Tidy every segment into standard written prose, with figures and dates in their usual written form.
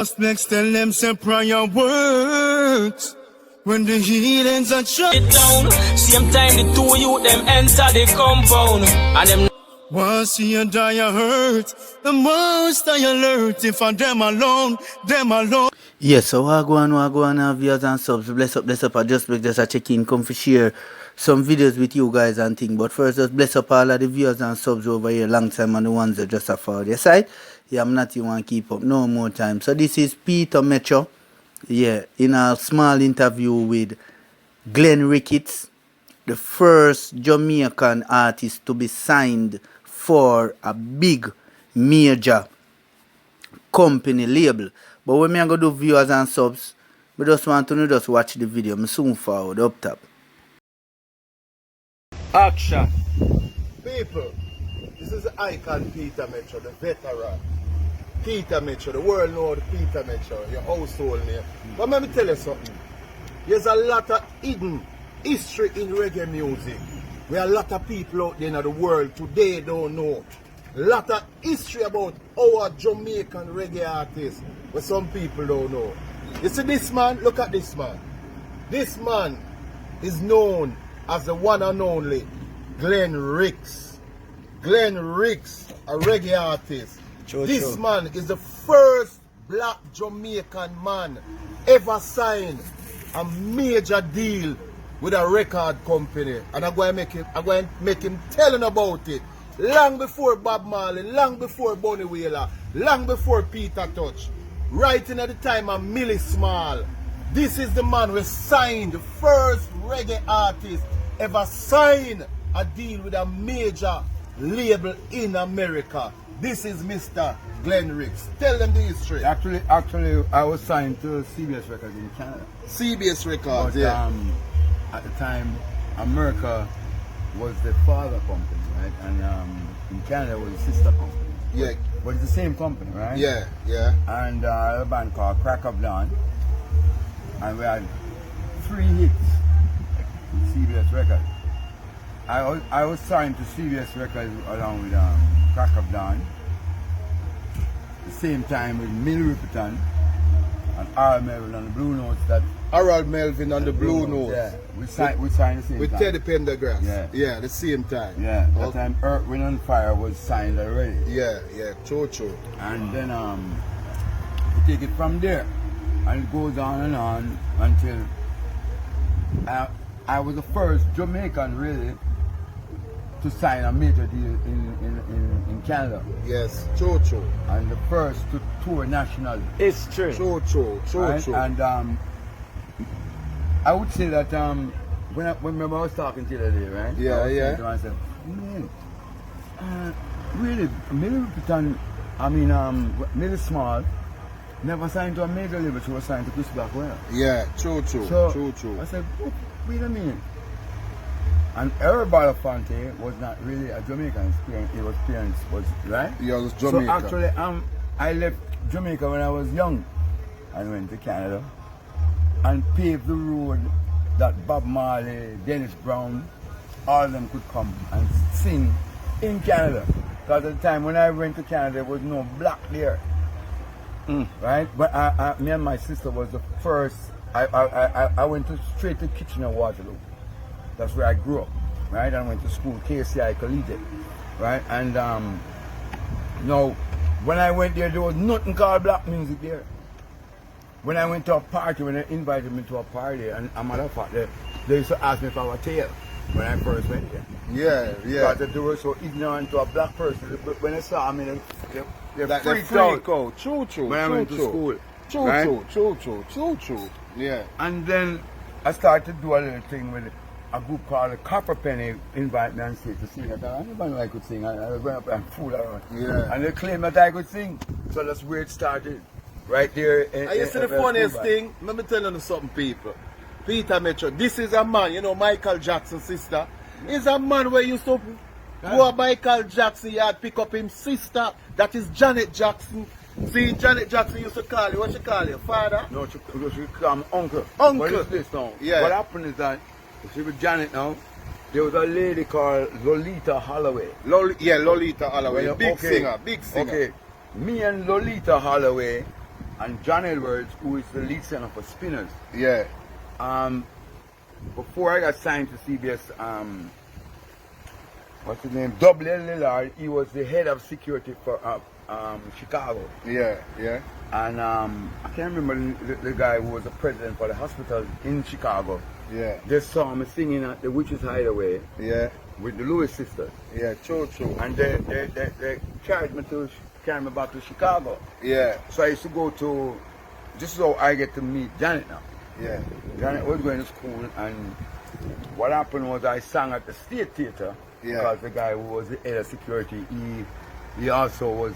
Just next tell them say prayer works. When the heathens are shut down, same time the two you them enter the compound. And them once you die you hurt, the most I alert. If I them alone, Yes, so wagwan, viewers and subs. Bless up. I just a check in, come for share some videos with you guys and thing. But first, just bless up all of the viewers and subs over here, long time, and the ones that just have followed your side. Yeah, I'm not even keep up no more time. So this is Peter Metro. Yeah, in a small interview with Glenn Ricketts, the first Jamaican artist to be signed for a big major company label. But when I go do viewers and subs, we just want to just watch the video. I'm soon forward up top. action. People, this is the icon Peter Metro, the veteran. Peter Metro, the world knows Peter Metro, your household name. But let me tell you something. There's a lot of hidden history in reggae music. Where a lot of people out there in the world today don't know. A lot of history about our Jamaican reggae artists, but some people don't know. You see this man? Look at this man. This man is known as the one and only Glenn Ricketts. Glenn Ricketts, a reggae artist. This man is the first black Jamaican man ever signed a major deal with a record company. And I'm going to make him telling about it. Long before Bob Marley, long before Bunny Wailer, long before Peter Tosh. Writing at the time of Millie Small. This is the man who signed the first reggae artist ever signed a deal with a major label in America. This is Mr. Glenn Ricketts. Tell them the history. Actually, I was signed to CBS Records in Canada. CBS Records, but, yeah. At the time, America was the father company, right? And in Canada was the sister company. Yeah. But it's the same company, right? Yeah, yeah. And a band called Crack of Dawn. And we had 3 hits with CBS Records. I was signed to CBS Records along with Crack of Dawn. The same time with Mill Riperton and Harold Melvin on the Blue Notes. Harold Melvin on the Blue Notes. Yeah, we signed the same time. With Teddy Pendergrass. Yeah, the same time. Yeah, that time Earth, Wind and Fire was signed already. Yeah, true. And then we take it from there. And it goes on and on until I was the first Jamaican really to sign a major deal in Canada. Yes, true. And the first to tour nationally. It's true. True. Right? And I would say that when I was talking to you the other day, right? Yeah. I said, man, really, Millie Small never signed to a major label, she was signed to Chris Blackwell. Yeah, true. I said, wait a minute. And Eric Belafonte was not really a Jamaican experience, his parents was, right? Yeah, it was Jamaica. So actually, I left Jamaica when I was young and went to Canada and paved the road that Bob Marley, Dennis Brown, all of them could come and sing in Canada. Because at the time when I went to Canada, there was no black there. Right? But me and my sister was the first. I went straight to Kitchener-Waterloo. That's where I grew up, right? I went to school, KCI Collegiate, right? And now, when I went there was nothing called black music there. When I went to a party, when they invited me to a party, and a matter of fact, they used to ask me if I was tail when I first went there. Yeah. Because they were so ignorant to a black person. But when they saw me, they freaked out. True. When I went to school. True. Yeah. And then I started to do a little thing with a group called the Copper Penny. Invite me on stage to sing. I thought, I didn't know I could sing. I went up and fooled around. Yeah. And they claimed that I could sing. So that's where it started. Right there. And you see the funniest thing? Let me tell you something, people. Peter Metro, this is a man, you know, Michael Jackson's sister. He's a man where used to go to Michael Jackson yard, pick up his sister. That is Janet Jackson. See, Janet Jackson used to call you, what she call you? Father? No, she call me uncle. Uncle. What is this now? Yeah. What happened is that, you see with Janet now, there was a lady called Lolita Holloway. Lolita Holloway, Well, big singer. Okay, me and Lolita Holloway and John Edwards, who is the lead singer for Spinners. Yeah. Before I got signed to CBS, what's his name? W.L. Lillard, he was the head of security for Chicago. Yeah, yeah. And I can't remember the guy who was the president for the hospital in Chicago. Yeah. They saw me singing at the Witches Hideaway. Yeah. With the Lewis sisters. Yeah, true. And they charged me to carry me back to Chicago. Yeah. So I used to go to, this is how I get to meet Janet now. Yeah. Janet was going to school, and what happened was I sang at the State Theatre. Yeah. Because the guy who was the head of security, he also was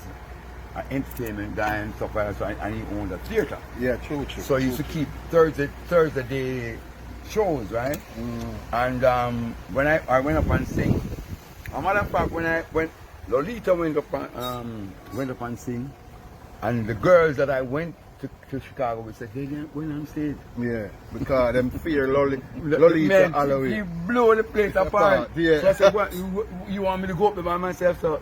an entertainment guy and stuff like that, so and he owned a theatre. Yeah, true. So he used to keep Thursday day shows, right? And when I went up and sing, a matter of fact, when Lolita went up and sing, and the girls that I went to Chicago, we said, they didn't win on stage. Yeah, because them fear Lolita Halloween. He blew the place apart. Yeah. So I said, what, you want me to go up there by myself? So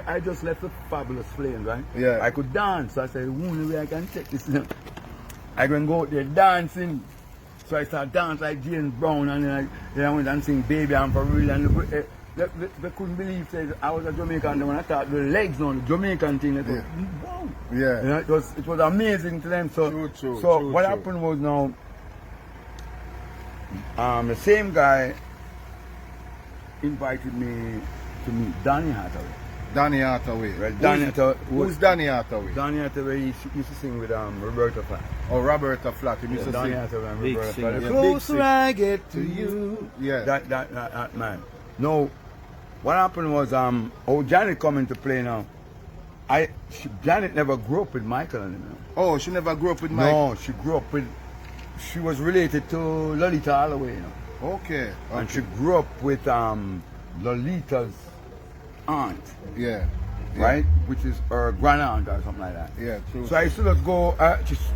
I just left the Fabulous Flames, right? Yeah. I could dance. So I said, the only way I can take this now. I can go out there dancing. So I started dancing like James Brown, and then I went and sing Baby I'm For Real, and they couldn't believe that I was a Jamaican. When I started the legs on the Jamaican thing, they thought, wow. Yeah. You know, it was amazing to them. So what happened was now, the same guy invited me to meet Danny Hathaway. Danny Hathaway. Right, Danny Hathaway. Who's Danny Hathaway? Danny Hathaway used to sing with Roberta Flack. Oh, Roberta Flack. He used to Danny sing. Hathaway and Big Roberta singer. Flack. Yeah, The closer I get to you. Yeah. That man. No, what happened was Janet come into play now. Janet never grew up with Michael anymore. Oh, she never grew up with Mike? No, she grew up with, she was related to Lolita Holloway, you know. Okay. And she grew up with Lolita's aunt. Yeah. Right? Which is her grand aunt or something like that. Yeah, true. So I used to just go,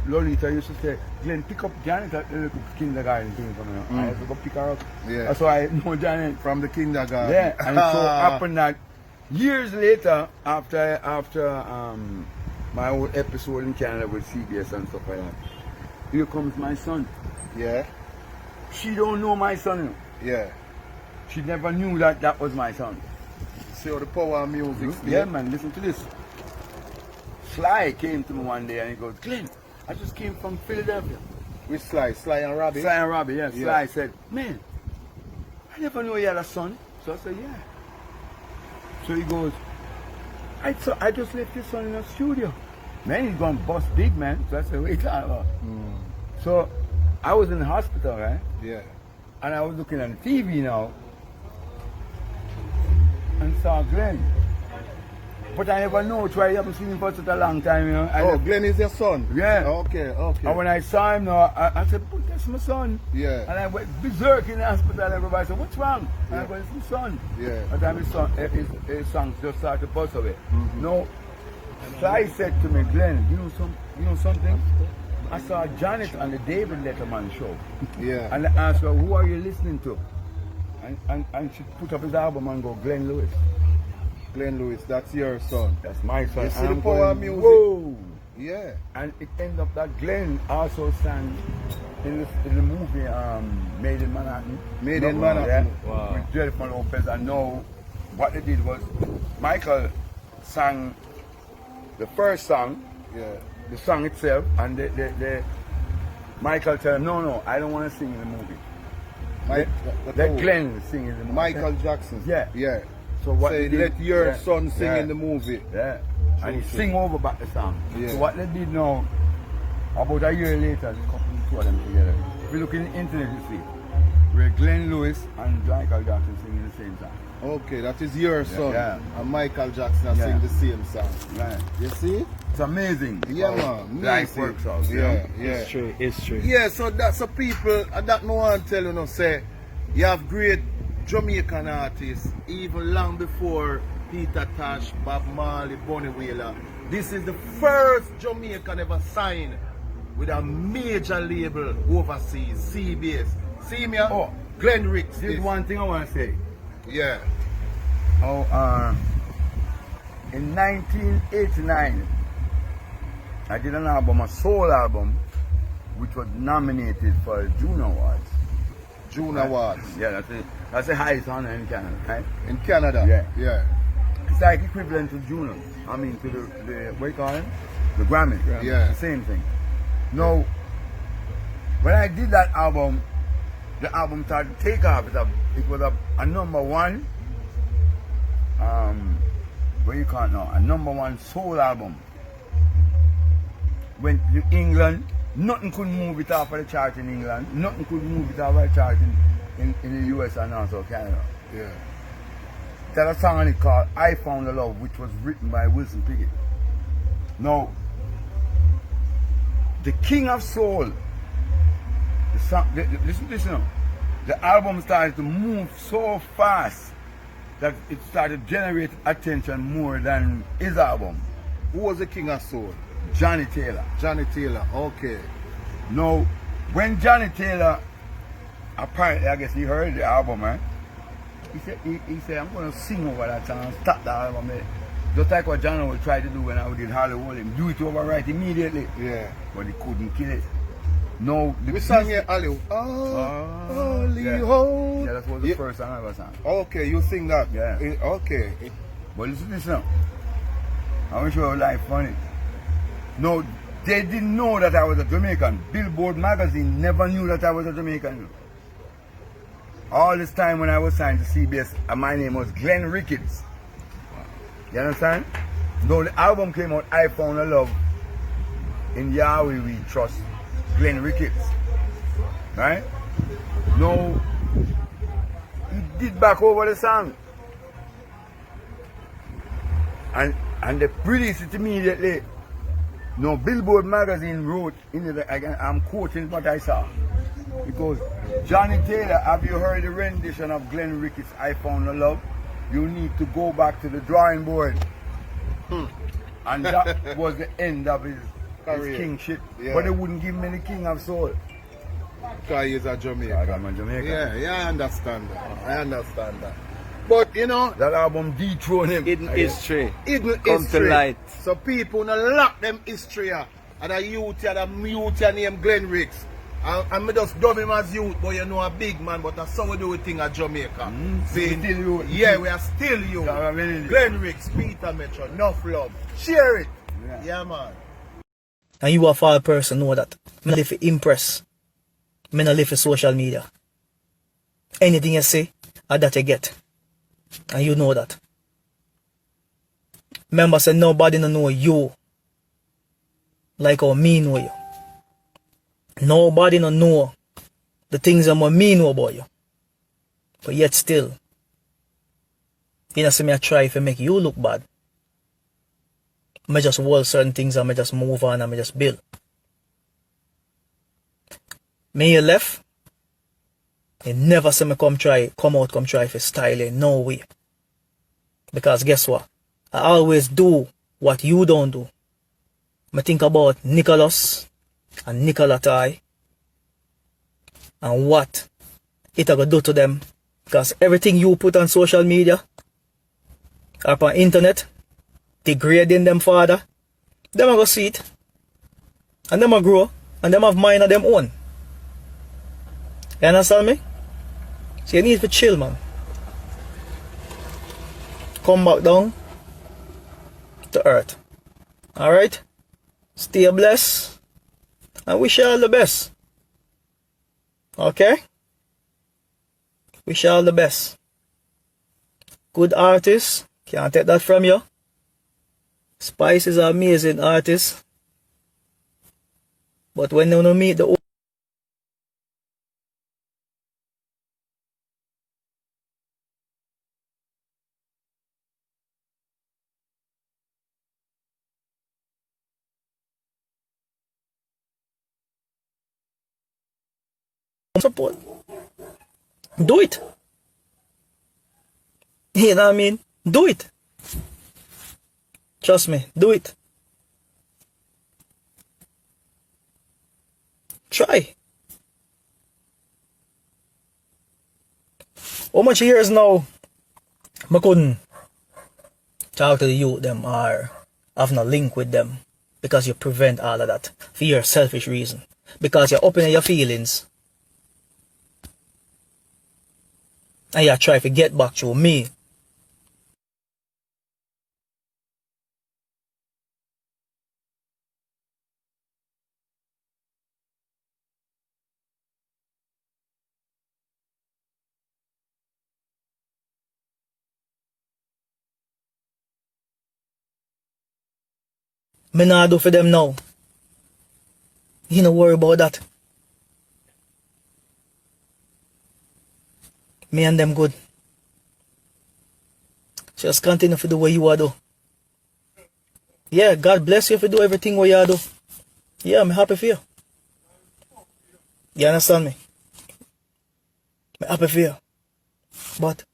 Lolita used to say, Glenn, pick up Janet at the little kindergarten thing from her. I used to go pick her up. Yeah. That's why I know Janet. From the kindergarten. Yeah, and so happened that years later, after my old episode in Canada with CBS and stuff like that, here comes my son. Yeah. She don't know my son, you know. Yeah. She never knew that was my son. See how the power of music. Yeah, man, listen to this. Sly came to me one day and he goes, Glenn, I just came from Philadelphia. With Sly and Robbie? Sly and Robbie, yeah. Yeah. Sly said, man, I never knew you had a son. So I said, yeah. So he goes, I just left your son in the studio. Man, he's gonna bust big, man. So I said, what are you talking about? So I was in the hospital, right? Yeah. And I was looking at the TV now and saw Glenn. But I never know, I haven't seen him for such a long time, you know. Glenn is your son? Yeah. Okay. And when I saw him now, I said, but that's my son. Yeah. And I went berserk in the hospital, everybody said, what's wrong? And I go, it's my son. Yeah. At the time his songs just started to bust away. No. Sly said to me, Glenn, you know something? I saw Janet on the David Letterman show. Yeah. And I asked her, who are you listening to? And she put up his album and go, Glenn Lewis. Glenn Lewis, that's your son. That's my son. You see And the I'm power of going, music? whoa. Yeah. And it ended up that Glenn also sang in the movie Made in Manhattan. Made in Manhattan. Yeah, Wow. with Jennifer Lopez. And now what they did was Michael sang the first song, Yeah. the song itself, and Michael said, no, I don't want to sing in the movie. Let Glenn sing in the movie. Michael Jackson. Yeah. Yeah. So what Say, they did, let your yeah, son sing yeah, in the movie. Yeah. And he True. sing over back the song. Yeah. So what they did now, about a year later, they coupled the two of them together. If you look in the internet, you see where Glenn Lewis and Michael Jackson singing the same song. Okay, that is your son. yeah. And Michael Jackson Yeah. sing the same song. Right. You see? It's amazing. Yeah, how man. life Music. works out. you Yeah, know? yeah. It's true. Yeah, so that's the people that no one tell you no say you have great Jamaican artists even long before Peter Tosh, Bob Marley, Bunny Wailer. This is the first Jamaican ever signed with a major label overseas, CBS. See me? Oh, Glenn Ricks. There's one thing I want to say. Yeah. In 1989, I did an album, a soul album, which was nominated for Juno Awards. Juno Awards. Yeah, that's the highest honor in Canada, right? In Canada? Yeah. Yeah. It's like equivalent to Juno. I mean, to the what you call it? The Grammy. Yeah. The same thing. Now, when I did that album, the album started to take off. It was a number one, what you call it now? A number one soul album. Went to England, nothing could move it off of the chart in England, nothing could move it off of the chart in the US and also Canada. Yeah. There's a song on it called I Found a Love, which was written by Wilson Pickett. Now, the King of Soul, the song, listen now, the album started to move so fast that it started to generate attention more than his album. Who was the King of Soul? Johnny Taylor. Johnny Taylor, okay. Now, when Johnny Taylor, apparently, I guess he heard the album, right? He said, I'm going to sing over that song and stop the album. Just like what Juno would try to do when I did Hollywood, him do it overright immediately. Yeah. But he couldn't kill it. No, We sang here, Hollywood. Hollywood. Yeah, that was the first song I ever sang. Okay, you sing that? Yeah. Okay. But listen to this now. I want to show you life funny. No, they didn't know that I was a Jamaican. Billboard magazine never knew that I was a Jamaican. All this time when I was signed to CBS, my name was Glenn Ricketts. You understand? Though the album came out, I Found a Love, in Yahweh We Trust, Glenn Ricketts. Right? No, he did back over the song. And they released it immediately. No, Billboard magazine wrote in it, I'm quoting what I saw. Because Johnny Taylor, have you heard the rendition of Glenn Ricketts' I Found a Love? You need to go back to the drawing board. And that was the end of his kingship. Yeah. But they wouldn't give me the King of Soul. Because he's a Jamaican. I'm a Jamaican. Yeah, I understand that. But you know, That album dethroned him. Hidden history. hidden Come history. to light. So people no lock them history. And the youth named Glenn Ricks. And me just dub him as youth, but you know a big man, but that's how we do a thing at Jamaica. Saying, Still youth. yeah, we are still youth. Yeah, really. Glenn Ricks, Peter Metro, enough love. Share it. Yeah. Yeah, man. And you a fall person know that. Me live for impress. Me not live for social media. Anything you say, or that you get. And you know that. Remember say nobody no know you like how me know you. Nobody no know the things that me know about you. But yet still, you know, see me I try to make you look bad. I just hold certain things and I just move on and I just build. Me you left, you never see me come try for styling, no way. Because guess what? I always do what you don't do. I think about Nicholas and Nicolatai and what it gonna do to them. Because everything you put on social media or on internet, degrading them father, them are gonna see it. And them are grow and them have mind of them own. You understand me? So you need to chill, man. Come back down to earth. Alright? Stay blessed. And wish you all the best. Okay? Wish you all the best. Good artist. Can't take that from you. Spice is an amazing artist. But when you meet the support, do it. You know what I mean? Do it. Trust me, do it. Try. How much years now I couldn't talk to the youth them or have no link with them Because you prevent all of that for your selfish reason. Because you're opening your feelings. And you try to get back to me. Me nah do for them now. You don't worry about that. Me and them good. Just continue to do what you are do. Yeah, God bless you if you do everything what you are do. Yeah, I'm happy for you. You understand me? I'm happy for you. But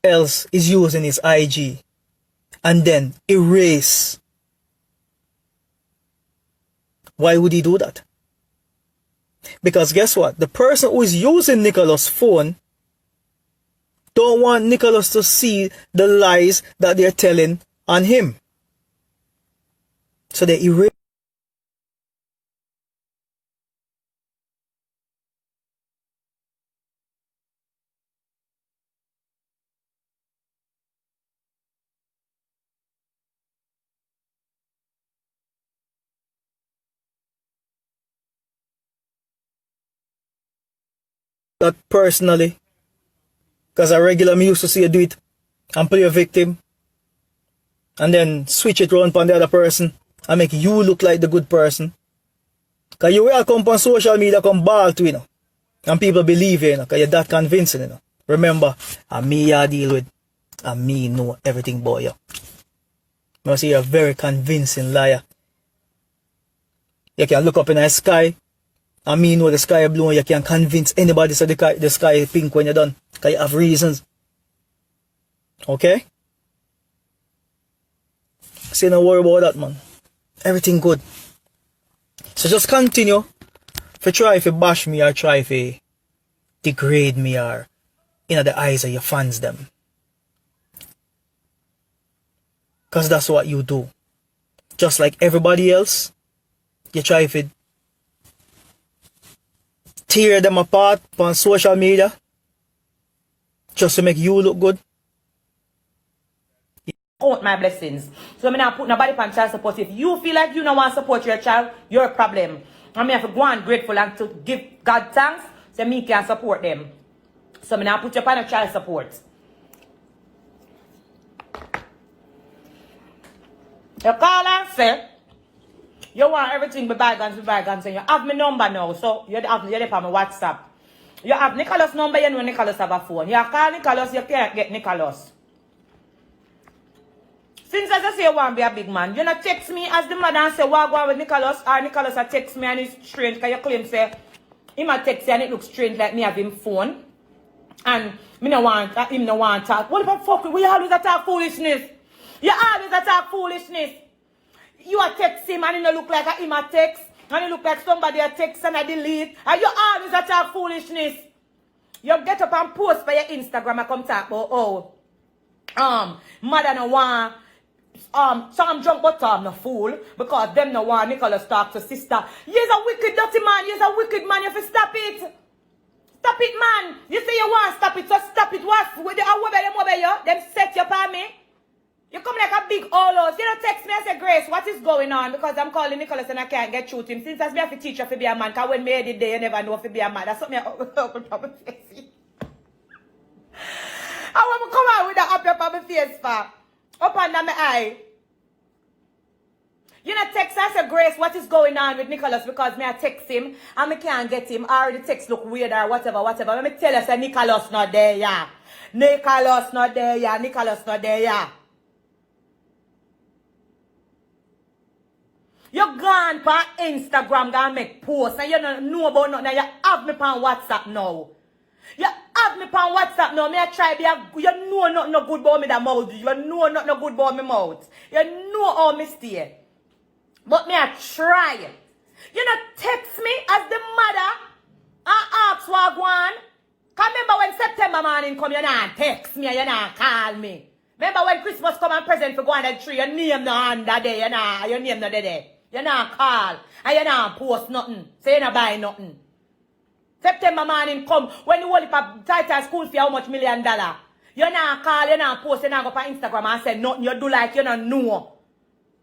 else is using his IG and then erase. Why would he do that? Because guess what? The person who is using Nicholas' phone don't want Nicholas to see the lies that they're telling on him. So they erase. That personally, because I regularly used to see you do it and play a victim and then switch it around on the other person and make you look like the good person. Because you will come on social media, come ball to, you know, and people believe you, you know, because you're that convincing, you know. Remember, I'm me you deal with, and me know everything about you. You see, you're a very convincing liar. You can look up in the sky, and me know the sky is blue, and you can convince anybody that the sky is pink when you're done. Because you have reasons. Okay? So don't worry about that, man. Everything good. So just continue to try to bash me or try to degrade me or in the eyes of your fans them. Because that's what you do. Just like everybody else, you try to tear them apart on social media just to make you look good. Count my blessings. So I'm not put nobody on child support. If you feel like you don't want to support your child, your problem. I mean, I have to go and grateful and to give God thanks so me can support them. So I'm not put you on a child support. You call and say you want everything be bygones, and you have my number now. So you have my WhatsApp. You have Nicholas' number, you know Nicholas have a phone. You call Nicholas, you can't get Nicholas. Since as I say you want to be a big man, you not text me as the mother and say what go on with Nicholas, or Nicholas a text me and it's strange because you claim say him a text you and it looks strange like me have him phone. And me no want him no want talk. What the fuck? We always attack foolishness. You always attack foolishness. You a text him and it no look like a him a text. And it look like somebody a text and a delete. And you always attack foolishness. You get up and post by your Instagram and come talk about mother no want Sam jump but I'm no fool because them no want Nicholas talk to sister. You're a wicked dirty man, you're a wicked man, you have to stop it. Stop it, man. You say you want to stop it, so stop it. What? With the them set you upon me. You come like a big holos. You don't text me and say, Grace, what is going on? Because I'm calling Nicholas and I can't get through to him. Since as me have to teach you to be a man, because when me edit day, you never know if you be a man. That's something I want to come out with that up on my face for. Up under my eye. You know, text and say, Grace, what is going on with Nicholas? Because me I text him and me can't get him. Or the text look weird or whatever. Let me tell you, say Nicholas not there, yeah. Nicholas not there, yeah. Nicholas not there, yeah. You gone on Instagram and make posts and you don't know about nothing. You have me on WhatsApp now. You have me on WhatsApp now. Me I try be a, you know nothing no good about me that mouth. You know nothing no good about me mouth. You know how me stay. But me I try. You know text me as the mother and ask what I want. Cause remember when September morning come, you not text me, you not call me. Remember when Christmas come and present for go on the tree, your name no under there, your name no there. You not call and you not post nothing. So you not buy nothing. September morning come, when you hold up a title school fee, how much $1 million? You not call, you not post, you not go on Instagram and say nothing. You do like you don't know.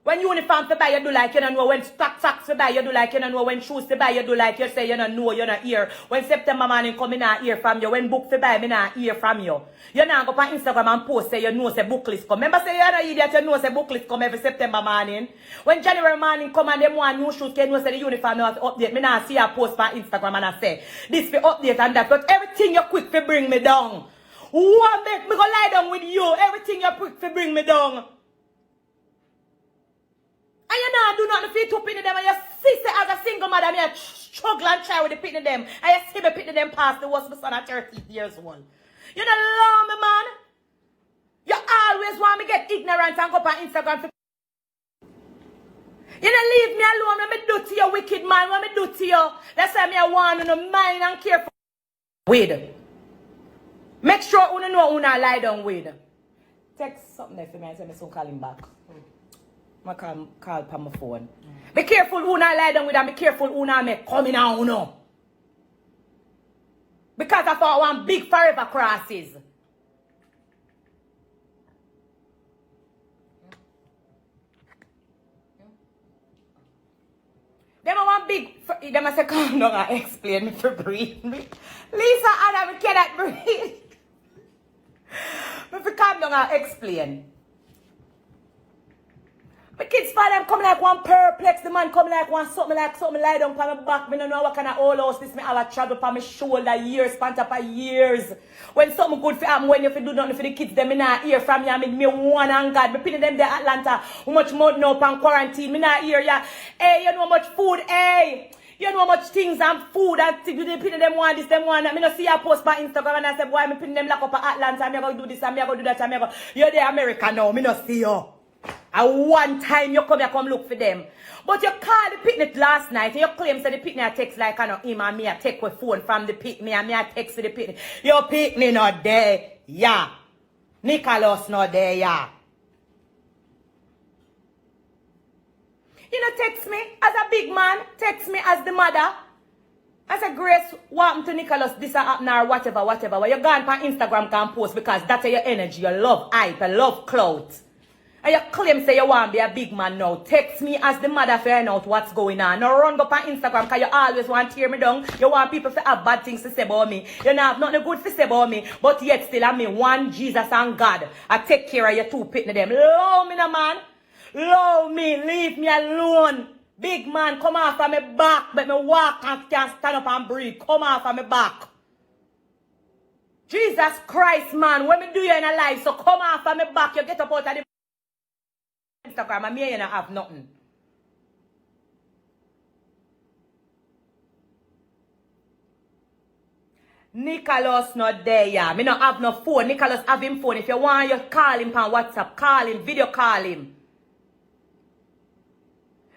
When uniform to buy, you do like you don't know. When socks to buy, you do like you don't know. When shoes to buy, you do like you say you don't know, you not hear. When September morning come, you not hear from you. When book to buy, you not hear from you. You not go on Instagram and post, say you know say book list come. Remember say you not idiot, you know say book list come every September morning. When January morning come and them want new shoes, you know say the uniform now update. Me not see a post on Instagram and I say, this for update and that. But everything you quick to bring me down. What make me go lie down with you? Everything you quick to bring me down. And you know, do nothing for you to pity them. And your sister as a single mother, me struggle and try with the pity them. And you see me pity them past the worst son at 30 years old. You don't love me, man. You always want me get ignorant and go on Instagram. You don't leave me alone when me do to you, wicked man. When me do to you, that's why me I want you to mind and care for. Wait. Make sure you know who not lie down with. Text something there for me and say me soon call him back. I call on my phone. Be careful who not lie down with and be careful who not make coming out, no. Because I thought one big forever crosses. Them one big, them I say come down and explain me for breathe me. Lisa and I cannot breathe. Me for come down and explain. My kids find them come like one perplex, the man come like one something lie down on my back. Me don't know what kind of old house this me have a travel on my shoulder years, span up for years. When something good for happen, when you do nothing for the kids, them me not hear from you. Me one and God. Me pinning them there Atlanta. How much money now on quarantine? Me not hear ya. Hey, you know how much food? Hey. You know how much things and food and things they pinning them one, this, them one. Me not see a post on Instagram and I say, boy, me pinning them lock up at Atlanta. Me go do this and me go do that and me go. You're the America now. Me not see you. And one time you come here, come look for them. But you called the picnic last night and you claim that the picnic text like I know him and me I take with phone from the picnic and me I text to the picnic. Your picnic not there, yeah. Nicholas not there, yeah. You know, text me as a big man, text me as the mother. I said, Grace, what happened to Nicholas, this happened or whatever. Well, you gone on Instagram can post because that's your energy, you love hype, you love clout. And you claim say you want to be a big man now. Text me as the mother find out what's going on. Now run up on Instagram because you always want to tear me down. You want people to have bad things to say about me. You don't have nothing good to say about me. But yet still I mean one Jesus and God. I take care of you two pitting them. Love me no man. Love me. Leave me alone. Big man, come off of my back. Let me walk and can stand up and breathe. Come off of my back. Jesus Christ, man. When me do you in a life, so come off of my back. You get up out of the Instagram and me you don't have nothing. Nicholas not there, yeah. Me not have no phone. Nicholas have him phone. If you want, you call him on WhatsApp. Call him, video call him.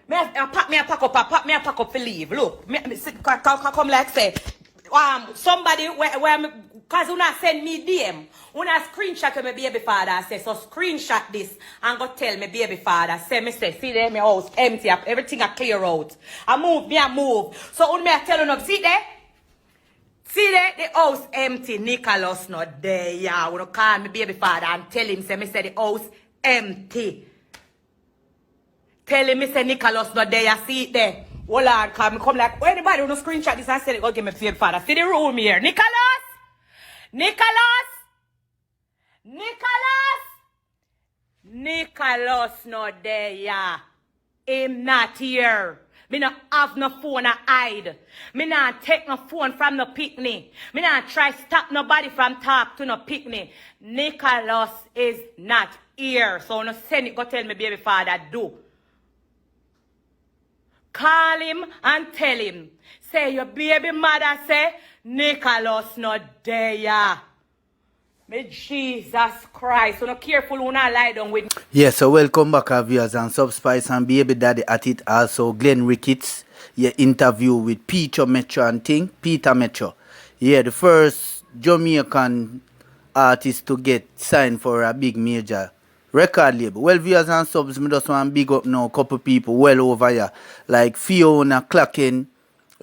Me pack up for leave. Look, come like say, somebody where cause you not send me DM. You not screenshot to my baby father. I say, so screenshot this and go tell me baby father. Say, see there, my house empty up. Everything I clear out. I move. So when me I tell you, see there, the house empty. Nicholas not there, yeah. You call me baby father and tell him, say the house empty. Tell him, say Nicholas not there, you see it there. Hold on, come like, anybody who no screenshot this and say, go give me baby father. See the room here. Nicholas not there, yeah. Him not here. Me not have no phone to hide. Me not take no phone from no picnic. Me not try stop nobody from talk to no picnic. Nicholas is not here. So no send it, go tell me baby father do. Call him and tell him. Say your baby mother say, Nicholas not there. Me Jesus Christ. So no careful when I lie down with. Yeah, so welcome back, our viewers and Subspice and Baby Daddy at it. Also, Glenn Ricketts, yeah, interview with Peter Metro and thing. Peter Metro. Yeah, the first Jamaican artist to get signed for a big major record label. Well, viewers and subs, me just want to big up now a couple people well over here. Like Fiona Clacken,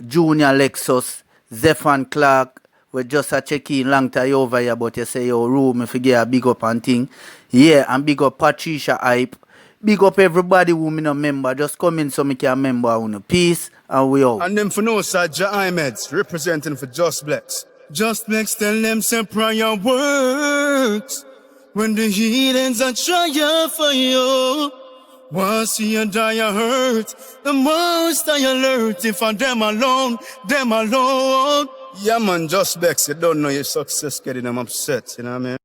Junior Lexus, Zephan Clark. We just a check in long time over here, but you say your room if you get a big up and thing. Yeah, and big up Patricia Hype. Big up everybody who me no member. Just come in so me can member on. Peace and we out. And them for no side, Ahmeds, representing for Just Blex. Just Blex tell them say prayer works. When the heathens are trying for you. Once you die, you hurt. The most I alert if I them alone, them alone. Yeah, man, Just Blex, you don't know your success getting them upset, you know what I mean?